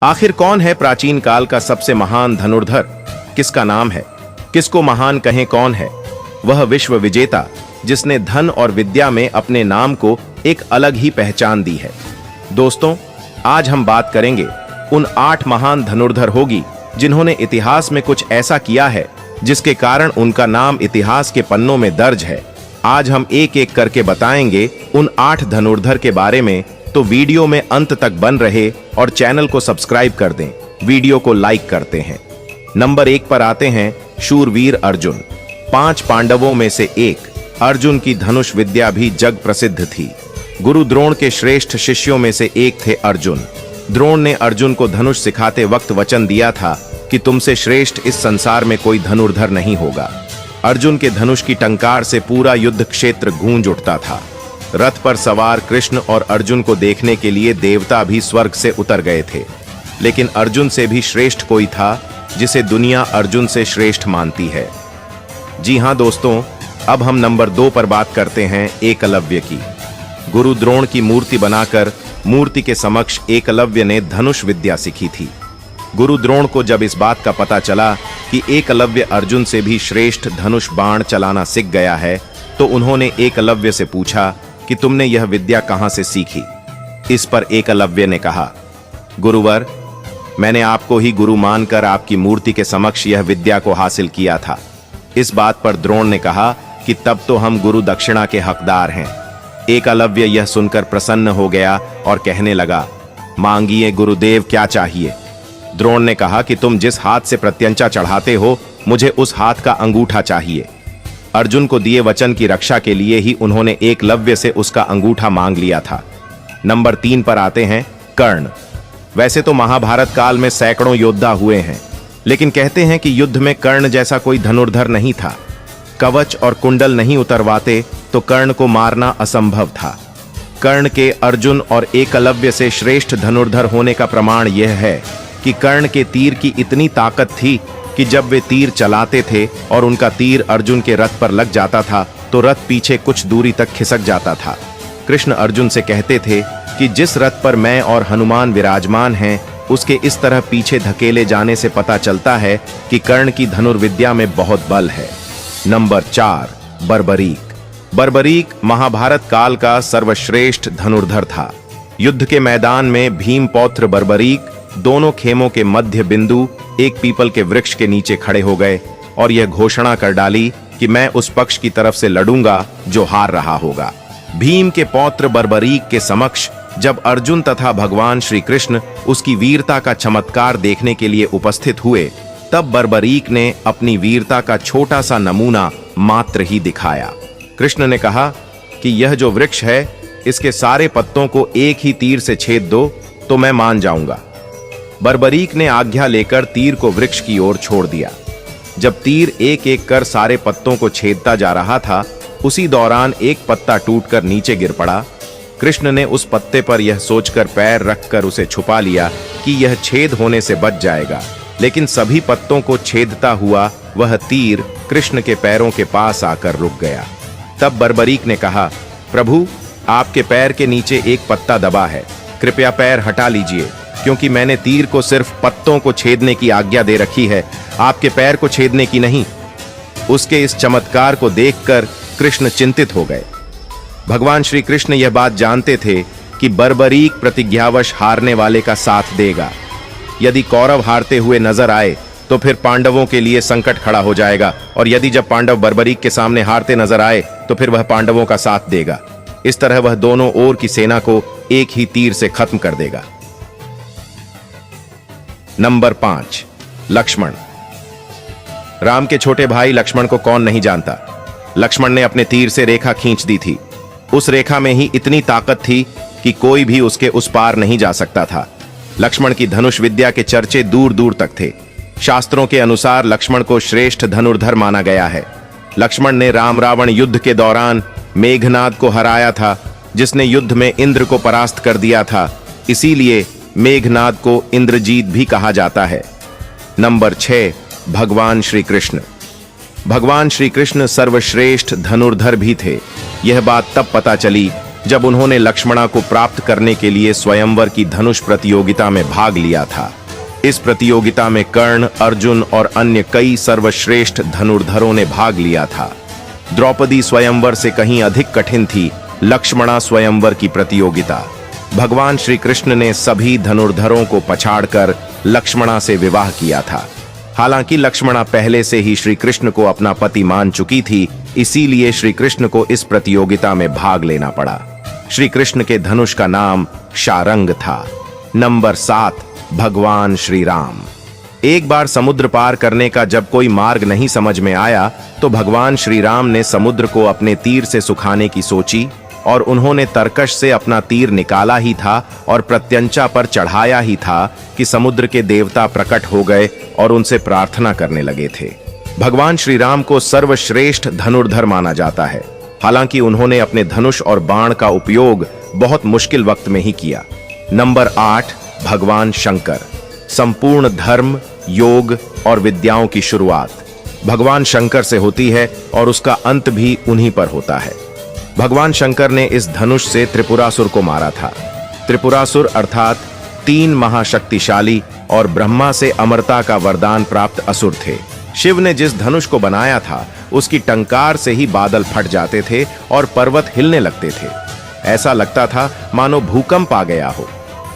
आखिर कौन है प्राचीन काल का सबसे महान धनुर्धर? किसका नाम है? किसको महान कहें? कौन है वह विश्व विजेता जिसने धन और विद्या में अपने नाम को एक अलग ही पहचान दी है? दोस्तों, आज हम बात करेंगे उन 8 महान धनुर्धर होगी जिन्होंने इतिहास में कुछ ऐसा किया है जिसके कारण उनका नाम इतिहास के पन्नों में दर्ज है। आज हम एक एक करके बताएंगे उन 8 धनुर्धर के बारे में, तो वीडियो में अंत तक बन रहे और चैनल को सब्सक्राइब कर दें। वीडियो को लाइक करते हैं। नंबर 1 पर आते हैं शूरवीर अर्जुन। 5 पांडवों में से एक अर्जुन की धनुष विद्या भी जग प्रसिद्ध थी। गुरु द्रोण के श्रेष्ठ शिष्यों में से एक थे अर्जुन। द्रोण ने अर्जुन को धनुष सिखाते वक्त वचन दिया था कि तुमसे श्रेष्ठ इस संसार में कोई धनुर्धर नहीं होगा। अर्जुन के धनुष की टंकार से पूरा युद्ध क्षेत्र गूंज उठता था। रथ पर सवार कृष्ण और अर्जुन को देखने के लिए देवता भी स्वर्ग से उतर गए थे, लेकिन अर्जुन से भी श्रेष्ठ कोई था जिसे दुनिया अर्जुन से श्रेष्ठ मानती है। जी हां दोस्तों, अब हम नंबर 2 पर बात करते हैं एकलव्य की। गुरु द्रोण की मूर्ति बनाकर मूर्ति के समक्ष एकलव्य ने धनुष विद्या सीखी थी। गुरु द्रोण को जब इस बात का पता चला कि एकलव्य अर्जुन से भी श्रेष्ठ धनुष बाण चलाना सीख गया है, तो उन्होंने एकलव्य से पूछा कि तुमने यह विद्या कहां से सीखी? इस पर एकलव्य ने कहा, गुरुवर, मैंने आपको ही गुरु मानकर आपकी मूर्ति के समक्ष यह विद्या को हासिल किया था। इस बात पर द्रोण ने कहा कि तब तो हम गुरु दक्षिणा के हकदार हैं। एकलव्य यह सुनकर प्रसन्न हो गया और कहने लगा, मांगिए गुरुदेव, क्या चाहिए? द्रोण ने कहा कि तुम जिस हाथ से प्रत्यंचा चढ़ाते हो, मुझे उस हाथ का अंगूठा चाहिए। अर्जुन को दिए वचन की रक्षा के लिए ही उन्होंने एकलव्य से उसका अंगूठा मांग लिया था। नंबर 3 पर आते हैं कर्ण। वैसे तो महाभारत काल में सैकड़ों योद्धा हुए हैं, लेकिन कहते हैं कि युद्ध में कर्ण जैसा कोई धनुर्धर नहीं था। कवच और कुंडल नहीं उतरवाते तो कर्ण को मारना असंभव था। कर्ण के अर्जुन और एकलव्य से श्रेष्ठ धनुर्धर होने का प्रमाण यह है कि कर्ण के तीर की इतनी ताकत थी कि जब वे तीर चलाते थे और उनका तीर अर्जुन के रथ पर लग जाता था तो रथ पीछे कुछ दूरी तक खिसक जाता था। कृष्ण अर्जुन से कहते थे कि जिस रथ पर मैं और हनुमान विराजमान हैं, उसके इस तरह पीछे धकेले जाने से पता चलता है कि कर्ण की धनुर्विद्या में बहुत बल है। नंबर 4 बर्बरीक। बर्बरीक महाभारत काल का सर्वश्रेष्ठ धनुर्धर था। युद्ध के मैदान में भीम पौत्र बर्बरीक दोनों खेमों के मध्य बिंदु एक पीपल के वृक्ष के नीचे खड़े हो गए और यह घोषणा कर डाली कि मैं उस पक्ष की तरफ से लड़ूंगा जो हार रहा होगा। भीम के पौत्र बर्बरीक के समक्ष जब अर्जुन तथा भगवान श्री कृष्ण उसकी वीरता का चमत्कार देखने के लिए उपस्थित हुए, तब बर्बरीक ने अपनी वीरता का छोटा सा नमूना मात्र ही दिखाया। कृष्ण ने कहा कि यह जो वृक्ष है, इसके सारे पत्तों को एक ही तीर से छेद दो तो मैं मान जाऊंगा। बर्बरीक ने आज्ञा लेकर तीर को वृक्ष की ओर छोड़ दिया। जब तीर एक एक कर सारे पत्तों को छेदता जा रहा था, उसी दौरान एक पत्ता टूटकर नीचे गिर पड़ा। कृष्ण ने उस पत्ते पर यह सोचकर पैर रखकर उसे छुपा लिया कि यह छेद होने से बच जाएगा, लेकिन सभी पत्तों को छेदता हुआ वह तीर कृष्ण के पैरों के पास आकर रुक गया। तब बर्बरीक ने कहा, प्रभु, आपके पैर के नीचे एक पत्ता दबा है, कृपया पैर हटा लीजिए, क्योंकि मैंने तीर को सिर्फ पत्तों को छेदने की आज्ञा दे रखी है, आपके पैर को छेदने की नहीं। उसके इस चमत्कार को देखकर कृष्ण चिंतित हो गए। भगवान श्री कृष्ण यह बात जानते थे कि बर्बरीक प्रतिज्ञावश हारने वाले का साथ देगा। यदि कौरव हारते हुए नजर आए तो फिर पांडवों के लिए संकट खड़ा हो जाएगा, और यदि जब पांडव बर्बरीक के सामने हारते नजर आए तो फिर वह पांडवों का साथ देगा। इस तरह वह दोनों ओर की सेना को एक ही तीर से खत्म कर देगा। नंबर 5 लक्ष्मण। राम के छोटे भाई लक्ष्मण को कौन नहीं जानता। लक्ष्मण ने अपने तीर से रेखा खींच दी थी। उस रेखा में ही इतनी ताकत थी कि कोई भी उसके उस पार नहीं जा सकता था। लक्ष्मण की धनुष विद्या के चर्चे दूर दूर तक थे। शास्त्रों के अनुसार लक्ष्मण को श्रेष्ठ धनुर्धर माना गया है। लक्ष्मण ने राम रावण युद्ध के दौरान मेघनाद को हराया था, जिसने युद्ध में इंद्र को परास्त कर दिया था। इसीलिए मेघनाद को इंद्रजीत भी कहा जाता है। नंबर 6 भगवान श्री कृष्ण। भगवान श्री कृष्ण सर्वश्रेष्ठ धनुर्धर भी थे। यह बात तब पता चली जब उन्होंने लक्ष्मणा को प्राप्त करने के लिए स्वयंवर की धनुष प्रतियोगिता में भाग लिया था। इस प्रतियोगिता में कर्ण, अर्जुन और अन्य कई सर्वश्रेष्ठ धनुर्धरों ने भाग लिया था। द्रौपदी स्वयंवर से कहीं अधिक कठिन थी लक्ष्मणा स्वयंवर की प्रतियोगिता। भगवान श्री कृष्ण ने सभी धनुर्धरों को पछाड़कर लक्ष्मणा से विवाह किया था। हालांकि लक्ष्मणा पहले से ही श्री कृष्ण को अपना पति मान चुकी थी, इसीलिए श्री कृष्ण को इस प्रतियोगिता में भाग लेना पड़ा। श्री कृष्ण के धनुष का नाम शारंग था। नंबर 7, भगवान श्री राम। एक बार समुद्र पार करने का जब कोई मार्ग नहीं समझ में आया तो भगवान श्री राम ने समुद्र को अपने तीर से सुखाने की सोची और उन्होंने तरकश से अपना तीर निकाला ही था और प्रत्यंचा पर चढ़ाया ही था कि समुद्र के देवता प्रकट हो गए और उनसे प्रार्थना करने लगे थे। भगवान श्री राम को सर्वश्रेष्ठ धनुर्धर माना जाता है। हालांकि उन्होंने अपने धनुष और बाण का उपयोग बहुत मुश्किल वक्त में ही किया। नंबर 8, भगवान शंकर। संपूर्ण धर्म, योग और विद्याओं की शुरुआत भगवान शंकर से होती है और उसका अंत भी उन्हीं पर होता है। भगवान शंकर ने इस धनुष से त्रिपुरासुर को मारा था। त्रिपुरासुर अर्थात 3 महाशक्तिशाली और ब्रह्मा से अमरता का वरदान प्राप्त असुर थे। शिव ने जिस धनुष को बनाया था उसकी टंकार से ही बादल फट जाते थे और पर्वत हिलने लगते थे। ऐसा लगता था मानो भूकंप आ गया हो।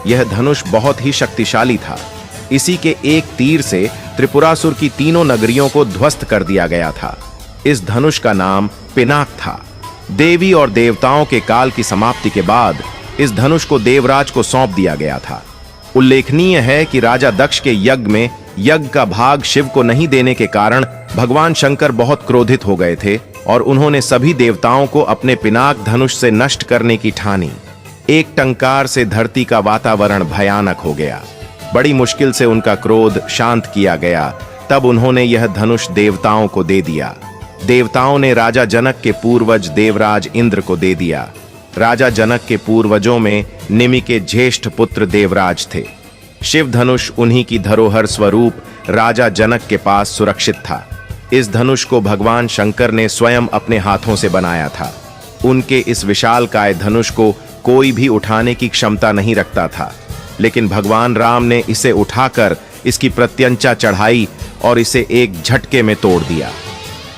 यह धनुष बहुत ही शक्तिशाली था। इसी के एक तीर से त्रिपुरासुर की 3 नगरियों को ध्वस्त कर दिया गया था। इस धनुष का नाम पिनाक था। देवी और देवताओं के काल की समाप्ति के बाद इस धनुष को देवराज को सौंप दिया गया था। उल्लेखनीय है कि राजा दक्ष के यज्ञ में यज्ञ का भाग शिव को नहीं देने के कारण भगवान शंकर बहुत क्रोधित हो गए थे और उन्होंने सभी देवताओं को अपने पिनाक धनुष से नष्ट करने की ठानी। एक टंकार से धरती का वातावरण भयानक हो गया। बड़ी मुश्किल से उनका क्रोध शांत किया गया। तब उन्होंने यह धनुष देवताओं को दे दिया। देवताओं ने राजा जनक के पूर्वज देवराज इंद्र को दे दिया। राजा जनक के पूर्वजों में निमि के ज्येष्ठ पुत्र देवराज थे। शिव धनुष उन्हीं की धरोहर स्वरूप राजा जनक के पास सुरक्षित था। इस धनुष को भगवान शंकर ने स्वयं अपने हाथों से बनाया था। उनके इस विशालकाय धनुष को कोई भी उठाने की क्षमता नहीं रखता था, लेकिन भगवान राम ने इसे उठाकर इसकी प्रत्यंचा चढ़ाई और इसे एक झटके में तोड़ दिया।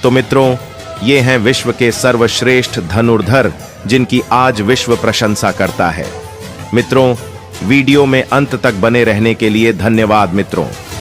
तो मित्रों, ये हैं विश्व के सर्वश्रेष्ठ धनुर्धर जिनकी आज विश्व प्रशंसा करता है। मित्रों, वीडियो में अंत तक बने रहने के लिए धन्यवाद मित्रों।